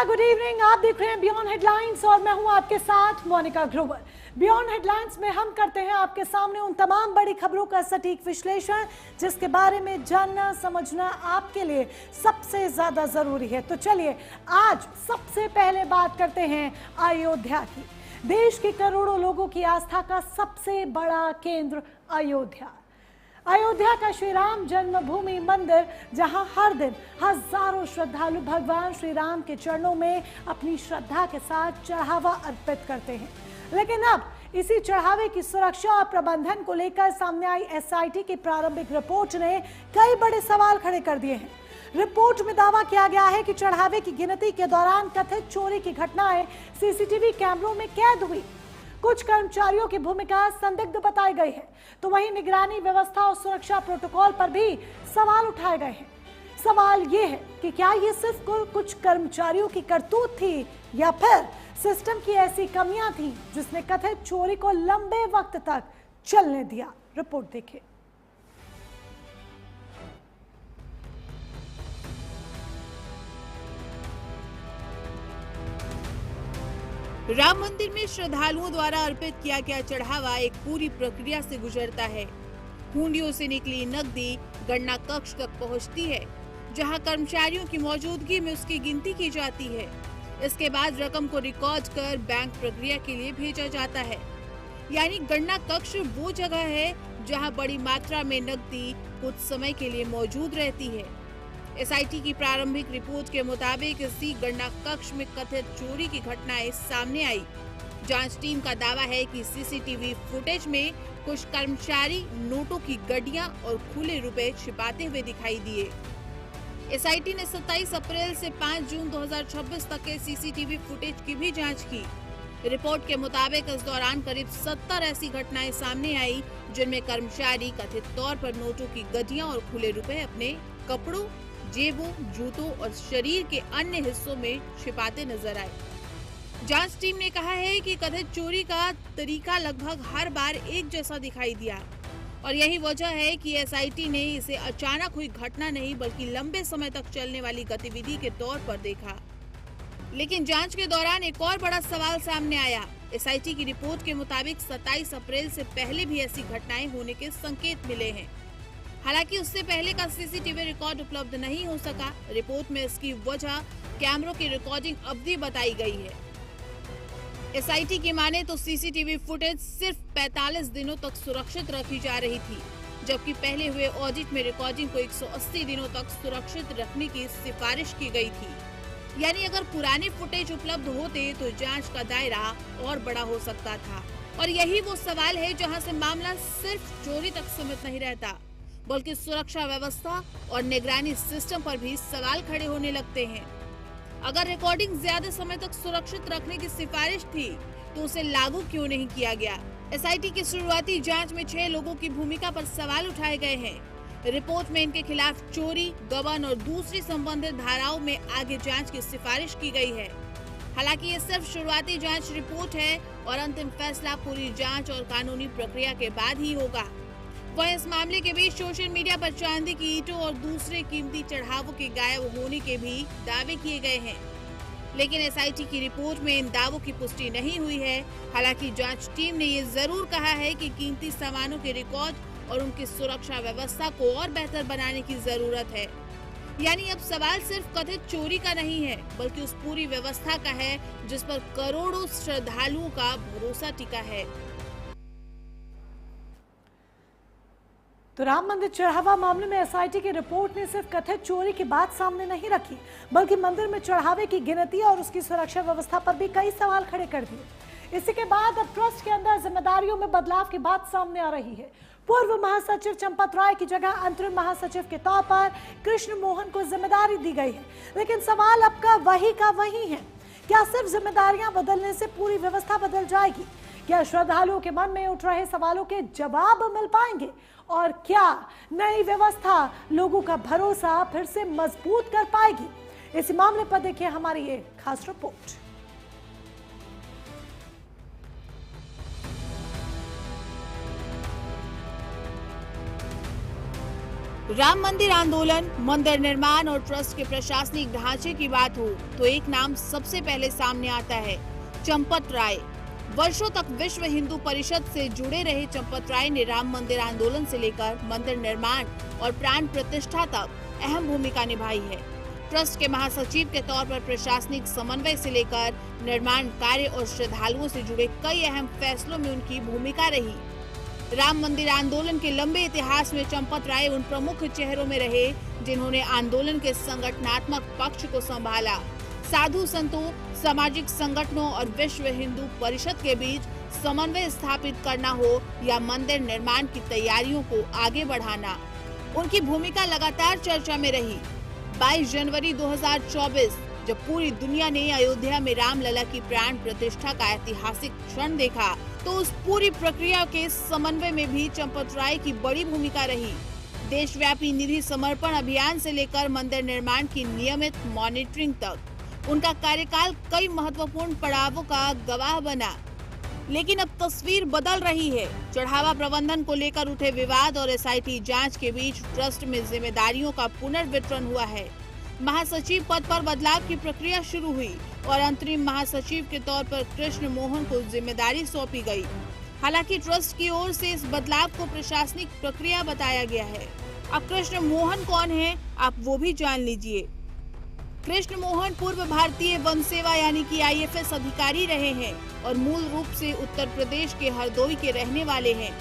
नमस्कार, good evening. आप देख रहे हैं बियॉन्ड हेडलाइंस और मैं हूं आपके साथ मोनिका ग्रोवर। बियॉन्ड हेडलाइंस में हम करते हैं आपके सामने उन तमाम बड़ी खबरों का सटीक विश्लेषण जिसके बारे में जानना समझना आपके लिए सबसे ज्यादा जरूरी है। तो चलिए आज सबसे पहले बात करते हैं अयोध्या की। देश के करोड़ों लोगों की आस्था का सबसे बड़ा केंद्र अयोध्या का श्री राम जन्मभूमि मंदिर, जहां हर दिन हजारों श्रद्धालु भगवान श्री राम के चरणों में अपनी श्रद्धा के साथ चढ़ावा अर्पित करते हैं। लेकिन अब इसी चढ़ावे की सुरक्षा और प्रबंधन को लेकर सामने आई एसआईटी की प्रारंभिक रिपोर्ट ने कई बड़े सवाल खड़े कर दिए हैं। रिपोर्ट में दावा किया गया है कि चढ़ावे की गिनती के दौरान कथित चोरी की घटनाएं सीसीटीवी कैमरों में कैद हुई। कुछ कर्मचारियों की भूमिका संदिग्ध बताई गई है, तो वहीं निगरानी व्यवस्था और सुरक्षा प्रोटोकॉल पर भी सवाल उठाए गए हैं। सवाल ये है कि क्या ये सिर्फ कुछ कर्मचारियों की करतूत थी या फिर सिस्टम की ऐसी कमियां थी जिसने कथित चोरी को लंबे वक्त तक चलने दिया। रिपोर्ट देखिए। राम मंदिर में श्रद्धालुओं द्वारा अर्पित किया गया चढ़ावा एक पूरी प्रक्रिया से गुजरता है। हुंडियों से निकली नकदी गणना कक्ष तक पहुंचती है, जहां कर्मचारियों की मौजूदगी में उसकी गिनती की जाती है। इसके बाद रकम को रिकॉर्ड कर बैंक प्रक्रिया के लिए भेजा जाता है। यानी गणना कक्ष वो जगह है जहां बड़ी मात्रा में नकदी कुछ समय के लिए मौजूद रहती है। एसआईटी की प्रारंभिक रिपोर्ट के मुताबिक इसी गणना कक्ष में कथित चोरी की घटनाएं सामने आई। जांच टीम का दावा है कि सीसीटीवी फुटेज में कुछ कर्मचारी नोटों की गड्डियां और खुले रुपए छिपाते हुए दिखाई दिए। एसआईटी ने 27 अप्रैल से 5 जून 2026 तक के सीसीटीवी फुटेज की भी जांच की। रिपोर्ट के मुताबिक इस दौरान करीब 70 ऐसी घटनाएं सामने आई जिनमें कर्मचारी कथित तौर पर नोटों की गड्डियां और खुले रुपए अपने कपड़ों, जेबों, जूतों और शरीर के अन्य हिस्सों में छिपाते नजर आए। जांच टीम ने कहा है कि कथित चोरी का तरीका लगभग हर बार एक जैसा दिखाई दिया और यही वजह है कि एसआईटी ने इसे अचानक हुई घटना नहीं बल्कि लंबे समय तक चलने वाली गतिविधि के तौर पर देखा। लेकिन जांच के दौरान एक और बड़ा सवाल सामने आया। एसआईटी की रिपोर्ट के मुताबिक 27 अप्रैल से पहले भी ऐसी घटनाएं होने के संकेत मिले हैं। हालांकि उससे पहले का सीसीटीवी रिकॉर्ड उपलब्ध नहीं हो सका। रिपोर्ट में इसकी वजह कैमरों की रिकॉर्डिंग अवधि बताई गई है। एसआईटी की माने तो सीसीटीवी फुटेज सिर्फ 45 दिनों तक सुरक्षित रखी जा रही थी, जबकि पहले हुए ऑडिट में रिकॉर्डिंग को 180 दिनों तक सुरक्षित रखने की सिफारिश की गई थी। यानी अगर पुराने फुटेज उपलब्ध होते तो जांच का दायरा और बड़ा हो सकता था। और यही वो सवाल है जहां से मामला सिर्फ चोरी तक सीमित नहीं रहता, बल्कि सुरक्षा व्यवस्था और निगरानी सिस्टम पर भी सवाल खड़े होने लगते हैं। अगर रिकॉर्डिंग ज्यादा समय तक सुरक्षित रखने की सिफारिश थी तो उसे लागू क्यों नहीं किया गया? एसआईटी की शुरुआती जांच में 6 लोगों की भूमिका पर सवाल उठाए गए हैं। रिपोर्ट में इनके खिलाफ चोरी, गबन और दूसरी संबंधित धाराओं में आगे जांच की सिफारिश की गई है। हालांकि ये सिर्फ शुरुआती जांच रिपोर्ट है और अंतिम फैसला पूरी जांच और कानूनी प्रक्रिया के बाद ही होगा। वहीं इस मामले के बीच सोशल मीडिया पर चांदी की ईंटों और दूसरे कीमती चढ़ावों के गायब होने के भी दावे किए गए हैं, लेकिन एसआईटी की रिपोर्ट में इन दावों की पुष्टि नहीं हुई है। हालांकि जांच टीम ने ये जरूर कहा है कि कीमती सामानों के रिकॉर्ड और उनकी सुरक्षा व्यवस्था को और बेहतर बनाने की जरूरत है। यानी अब सवाल सिर्फ कथित चोरी का नहीं है, बल्कि उस पूरी व्यवस्था का है जिस पर करोड़ों श्रद्धालुओं का भरोसा टिका है। तो राम मंदिर चढ़ावा मामले में एसआईटी की रिपोर्ट ने सिर्फ कथित चोरी की बात सामने नहीं रखी, बल्कि मंदिर में चढ़ावे की गिनती और उसकी सुरक्षा व्यवस्था पर भी कई सवाल खड़े कर दिए। इसी के बाद अब ट्रस्ट के अंदर जिम्मेदारियों में बदलाव की बात सामने आ रही है। पूर्व महासचिव चंपत राय की जगह अंतरिम महासचिव के तौर पर कृष्ण मोहन को जिम्मेदारी दी गई है, लेकिन सवाल अब का वही है। क्या सिर्फ जिम्मेदारियां बदलने से पूरी व्यवस्था बदल जाएगी? क्या श्रद्धालुओं के मन में उठ रहे सवालों के जवाब मिल पाएंगे? और क्या नई व्यवस्था लोगों का भरोसा फिर से मजबूत कर पाएगी? इस मामले पर देखिए हमारी ये खास रिपोर्ट। राम मंदिर आंदोलन, मंदिर निर्माण और ट्रस्ट के प्रशासनिक ढांचे की बात हो तो एक नाम सबसे पहले सामने आता है, चंपत राय। वर्षों तक विश्व हिंदू परिषद से जुड़े रहे चंपत राय ने राम मंदिर आंदोलन से लेकर मंदिर निर्माण और प्राण प्रतिष्ठा तक अहम भूमिका निभाई है। ट्रस्ट के महासचिव के तौर पर प्रशासनिक समन्वय से लेकर निर्माण कार्य और श्रद्धालुओं से जुड़े कई अहम फैसलों में उनकी भूमिका रही। राम मंदिर आंदोलन के लंबे इतिहास में चंपत राय उन प्रमुख चेहरों में रहे जिन्होंने आंदोलन के संगठनात्मक पक्ष को संभाला। साधु संतों, सामाजिक संगठनों और विश्व हिंदू परिषद के बीच समन्वय स्थापित करना हो या मंदिर निर्माण की तैयारियों को आगे बढ़ाना, उनकी भूमिका लगातार चर्चा में रही। 22 जनवरी 2024 जब पूरी दुनिया ने अयोध्या में रामलला की प्राण प्रतिष्ठा का ऐतिहासिक क्षण देखा तो उस पूरी प्रक्रिया के समन्वय में भी चंपत राय की बड़ी भूमिका रही। देशव्यापी निधि समर्पण अभियान से लेकर मंदिर निर्माण की नियमित मॉनिटरिंग तक उनका कार्यकाल कई महत्वपूर्ण पड़ावों का गवाह बना। लेकिन अब तस्वीर बदल रही है। चढ़ावा प्रबंधन को लेकर उठे विवाद और एसआईटी जांच के बीच ट्रस्ट में जिम्मेदारियों का पुनर्वितरण हुआ है। महासचिव पद पर बदलाव की प्रक्रिया शुरू हुई और अंतरिम महासचिव के तौर पर कृष्ण मोहन को जिम्मेदारी सौंपी गई। हालांकि ट्रस्ट की ओर से इस बदलाव को प्रशासनिक प्रक्रिया बताया गया है। अब कृष्ण मोहन कौन है, आप वो भी जान लीजिए। कृष्ण मोहन पूर्व भारतीय वन सेवा यानी कि IFS अधिकारी रहे हैं और मूल रूप से उत्तर प्रदेश के हरदोई के रहने वाले हैं।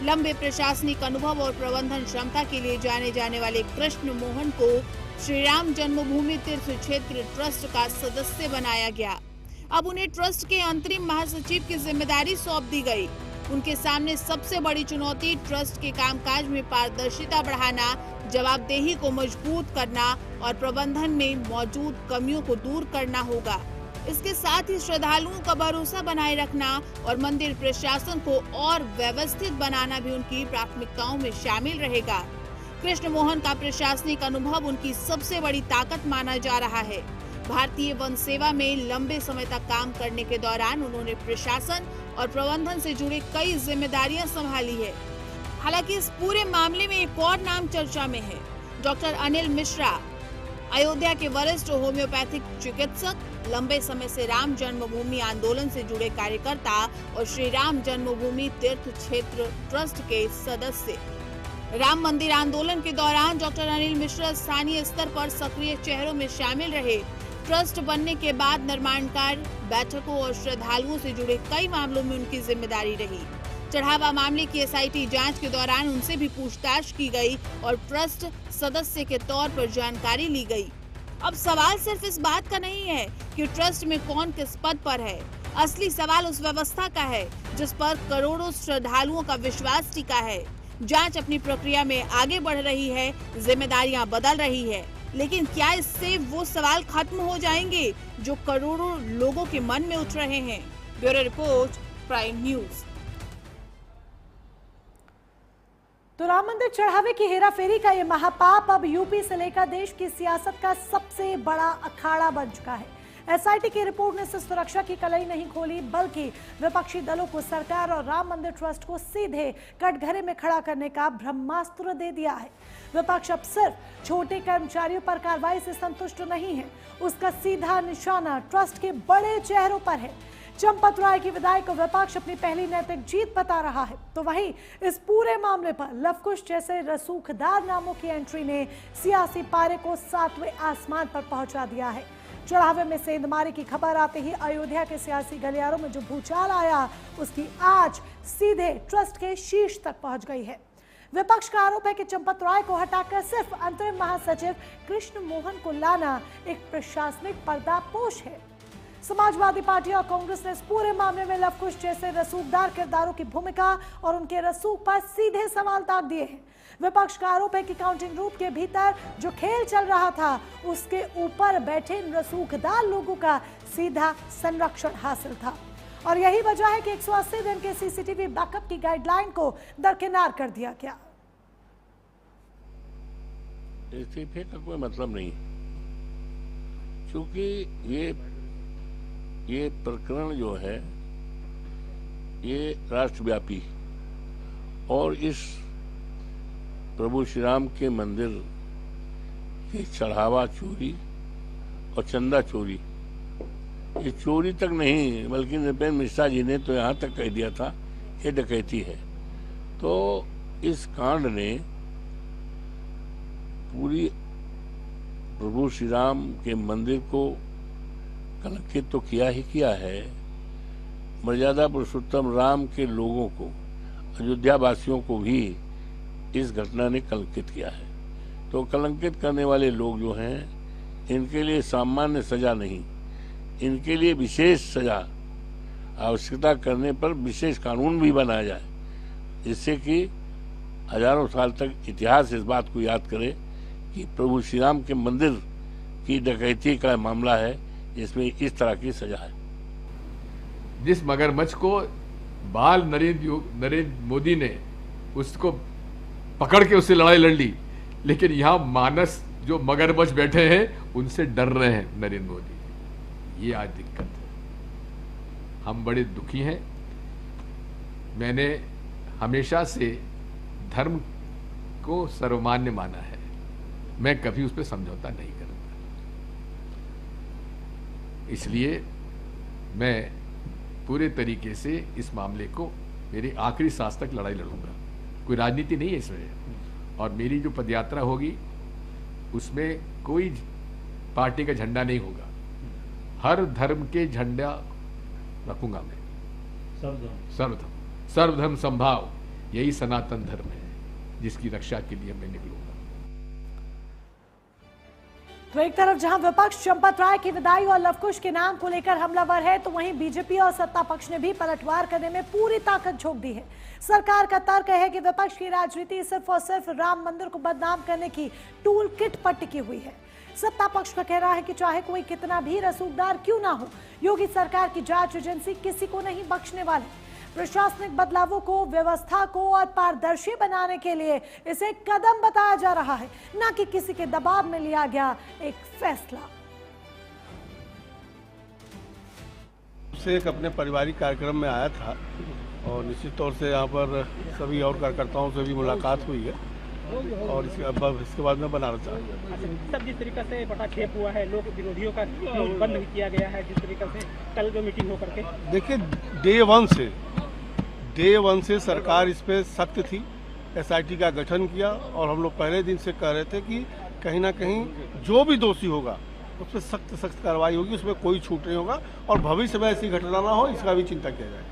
लंबे प्रशासनिक अनुभव और प्रबंधन क्षमता के लिए जाने जाने वाले कृष्ण मोहन को श्री राम जन्मभूमि तीर्थ क्षेत्र ट्रस्ट का सदस्य बनाया गया। अब उन्हें ट्रस्ट के अंतरिम महासचिव की जिम्मेदारी सौंप दी गई। उनके सामने सबसे बड़ी चुनौती ट्रस्ट के कामकाज में पारदर्शिता बढ़ाना, जवाबदेही को मजबूत करना और प्रबंधन में मौजूद कमियों को दूर करना होगा। इसके साथ ही श्रद्धालुओं का भरोसा बनाए रखना और मंदिर प्रशासन को और व्यवस्थित बनाना भी उनकी प्राथमिकताओं में शामिल रहेगा। कृष्ण मोहन का प्रशासनिक अनुभव उनकी सबसे बड़ी ताकत माना जा रहा है। भारतीय वन सेवा में लंबे समय तक काम करने के दौरान उन्होंने प्रशासन और प्रबंधन से जुड़े कई जिम्मेदारियां संभाली है। हालांकि इस पूरे मामले में एक और नाम चर्चा में है, डॉक्टर अनिल मिश्रा। अयोध्या के वरिष्ठ होम्योपैथिक चिकित्सक, लंबे समय से राम जन्मभूमि आंदोलन से जुड़े कार्यकर्ता और श्री राम जन्मभूमि तीर्थ क्षेत्र ट्रस्ट के सदस्य। राम मंदिर आंदोलन के दौरान डॉक्टर अनिल मिश्रा स्थानीय स्तर पर सक्रिय चेहरों में शामिल रहे। ट्रस्ट बनने के बाद निर्माण कार्य, बैठकों और श्रद्धालुओं से जुड़े कई मामलों में उनकी जिम्मेदारी रही। चढ़ावा मामले की एसआईटी जांच के दौरान उनसे भी पूछताछ की गई और ट्रस्ट सदस्य के तौर पर जानकारी ली गई। अब सवाल सिर्फ इस बात का नहीं है कि ट्रस्ट में कौन किस पद पर है। असली सवाल उस व्यवस्था का है जिस पर करोड़ों श्रद्धालुओं का विश्वास टिका है। जांच अपनी प्रक्रिया में आगे बढ़ रही है, जिम्मेदारियां बदल रही है, लेकिन क्या इससे वो सवाल खत्म हो जाएंगे जो करोड़ों लोगों के मन में उठ रहे हैं? Bureau report, prime news. तो राम मंदिर चढ़ावे की हेराफेरी का ये महापाप अब यूपी से लेकर देश की सियासत का सबसे बड़ा अखाड़ा बन चुका है। एसआईटी की रिपोर्ट ने सिर्फ सुरक्षा की कलई नहीं खोली, बल्कि विपक्षी दलों को सरकार और राम मंदिर ट्रस्ट को सीधे कटघरे में खड़ा करने का ब्रह्मास्त्र दे दिया है। विपक्ष अब सिर्फ छोटे कर्मचारियों पर कार्रवाई से संतुष्ट नहीं है, उसका सीधा निशाना ट्रस्ट के बड़े चेहरों पर है। चंपत राय की विदाई को विपक्ष अपनी पहली नैतिक जीत बता रहा है, तो वहीं इस पूरे मामले पर लवकुश जैसे रसूखदार नामों की एंट्री ने सियासी पारे को 7वें आसमान पर पहुंचा दिया है। चढ़ावे में सेंधमारी की खबर आते ही अयोध्या के सियासी गलियारों में जो भूचाल आया, उसकी आज सीधे ट्रस्ट के शीर्ष तक पहुंच गई है। विपक्ष का आरोप है कि चंपत राय को हटाकर सिर्फ अंतरिम महासचिव कृष्ण मोहन को लाना एक प्रशासनिक पर्दापोश है। समाजवादी पार्टी और कांग्रेस ने इस पूरे मामले में लवकुश जैसे रसूखदार किरदारों की भूमिका और उनके रसूख पर सीधे सवाल दाग दिए हैं। विपक्ष का आरोप है कि काउंटिंग रूम के भीतर जो खेल चल रहा था, उसके ऊपर बैठे इन रसूखदार लोगों का सीधा संरक्षण हासिल था और यही वजह है कि 180 दिन के सीसीटीवी बैकअप की गाइडलाइन को दरकिनार कर दिया गया। इस्तीफे का कोई मतलब नहीं, क्योंकि ये प्रकरण जो है ये राष्ट्रव्यापी और इस प्रभु श्री राम के मंदिर की चढ़ावा चोरी और चंदा चोरी, ये चोरी तक नहीं बल्कि नृपेंद्र मिश्रा जी ने तो यहाँ तक कह दिया था ये डकैती है। तो इस कांड ने पूरी प्रभु श्री राम के मंदिर को कलंकित तो किया ही किया है, मर्यादा पुरुषोत्तम राम के लोगों को, अयोध्या वासियों को भी इस घटना ने कलंकित किया है। तो कलंकित करने वाले लोग जो हैं, इनके लिए सामान्य सजा नहीं, इनके लिए विशेष सजा, आवश्यकता करने पर विशेष कानून भी बनाया जाए, जिससे कि हजारों साल तक इतिहास इस बात को याद करे कि प्रभु श्री राम के मंदिर की डकैती का मामला है जिसमें इस तरह की सजा है। जिस मगरमच्छ को बाल नरेंद्र मोदी ने उसको पकड़ के उससे लड़ाई लड़ ली, लेकिन यहाँ मानस जो मगरमच्छ बैठे हैं उनसे डर रहे हैं नरेंद्र मोदी। ये आज दिक्कत है, हम बड़े दुखी हैं। मैंने हमेशा से धर्म को सर्वमान्य माना है, मैं कभी उस पर समझौता नहीं करूंगा। इसलिए मैं पूरे तरीके से इस मामले को मेरी आखिरी सांस तक लड़ाई लड़ूंगा। कोई राजनीति नहीं है इसमें, और मेरी जो पदयात्रा होगी उसमें कोई पार्टी का झंडा नहीं होगा, हर धर्म के झंडा रखूंगा मैं। सर्वधर्म संभाव, यही सनातन धर्म है जिसकी रक्षा के लिए मैं निकलूंगा। तो एक तरफ जहां विपक्ष चंपत राय की विदाई और लवकुश के नाम को लेकर हमलावर है, तो वहीं बीजेपी और सत्ता पक्ष ने भी पलटवार करने में पूरी ताकत झोंक दी है। सरकार का तर्क है कि विपक्ष की राजनीति सिर्फ और सिर्फ राम मंदिर को बदनाम करने की टूल किट पर टिकी हुई है। सत्ता पक्ष का कहना है कि चाहे कोई कितना भी रसूखदार क्यों ना हो, योगी सरकार की जांच एजेंसी किसी को नहीं बख्शने वाली। प्रशासनिक बदलावों को, व्यवस्था को और पारदर्शी बनाने के लिए इसे कदम बताया जा रहा है, न कि किसी के दबाव में लिया गया एक फैसला। से एक अपने पारिवारिक कार्यक्रम में आया था और निश्चित तौर से यहाँ पर सभी और कार्यकर्ताओं से भी मुलाकात हुई है और इसके बाद में बनारस आ गया। सब जिस तरीके से पटाक्षेप हुआ है, लोग विरोधियों का बंद भी किया गया है, जिस तरीके से कल जो मीटिंग हो करके, देखिए डे वन से सरकार इस पे सख्त थी। एसआईटी का गठन किया और हम लोग पहले दिन से कह रहे थे कि कहीं ना कहीं जो भी दोषी होगा उस पर सख्त कार्रवाई होगी, उसमें कोई छूट नहीं होगा और भविष्य में ऐसी घटना ना हो इसका भी चिंता किया जाए।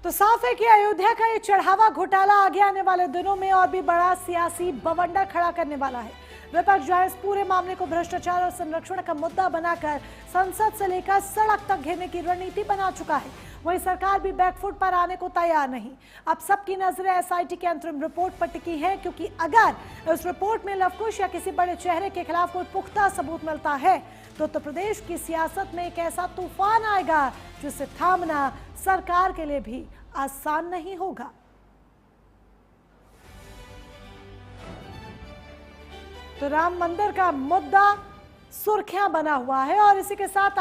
तो साफ है कि अयोध्या का ये चढ़ावा घोटाला आगे आने वाले दिनों में और भी बड़ा सियासी बवंडर खड़ा करने वाला है। विपक्ष जो है इस पूरे मामले को भ्रष्टाचार और संरक्षण का मुद्दा बनाकर संसद से लेकर सड़क तक घेरने की रणनीति बना चुका है। वहीं सरकार भी बैकफुट पर आने को तैयार नहीं। अब सबकी नजरें एसआईटी की अंतरिम रिपोर्ट पर टिकी है, क्योंकि अगर इस रिपोर्ट में लवकुश या किसी बड़े चेहरे के खिलाफ कोई पुख्ता सबूत मिलता है तो उत्तर प्रदेश की सियासत में एक ऐसा तूफान आएगा जिसे थामना सरकार के लिए भी आसान नहीं होगा। तो राम मंदिर का मुद्दा सुर्खियां बना हुआ है और इसी के साथ